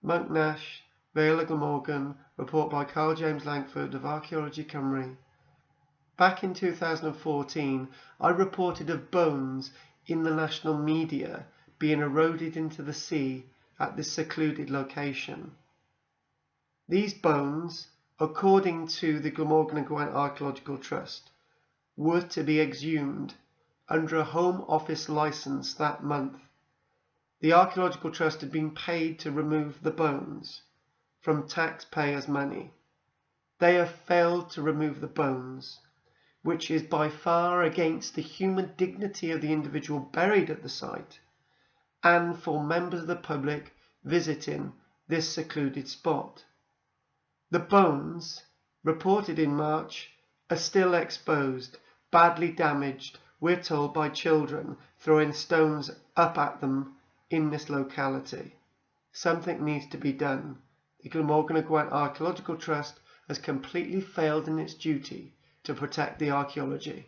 Monk Nash, Vale of Glamorgan, report by Karl-James Langford of Archaeology Cymru. Back in 2014, I reported of bones in the national media being eroded into the sea at this secluded location. These bones, according to the Glamorgan-Gwent Archaeological Trust, were to be exhumed under a Home Office licence that month. The Archaeological Trust had been paid to remove the bones from taxpayers' money. They have failed to remove the bones, which is by far against the human dignity of the individual buried at the site and for members of the public visiting this secluded spot. The bones, reported in March, are still exposed, badly damaged, we're told, by children throwing stones up at them in this locality. Something needs to be done. The Glamorgan-Gwent Archaeological Trust has completely failed in its duty to protect the archaeology.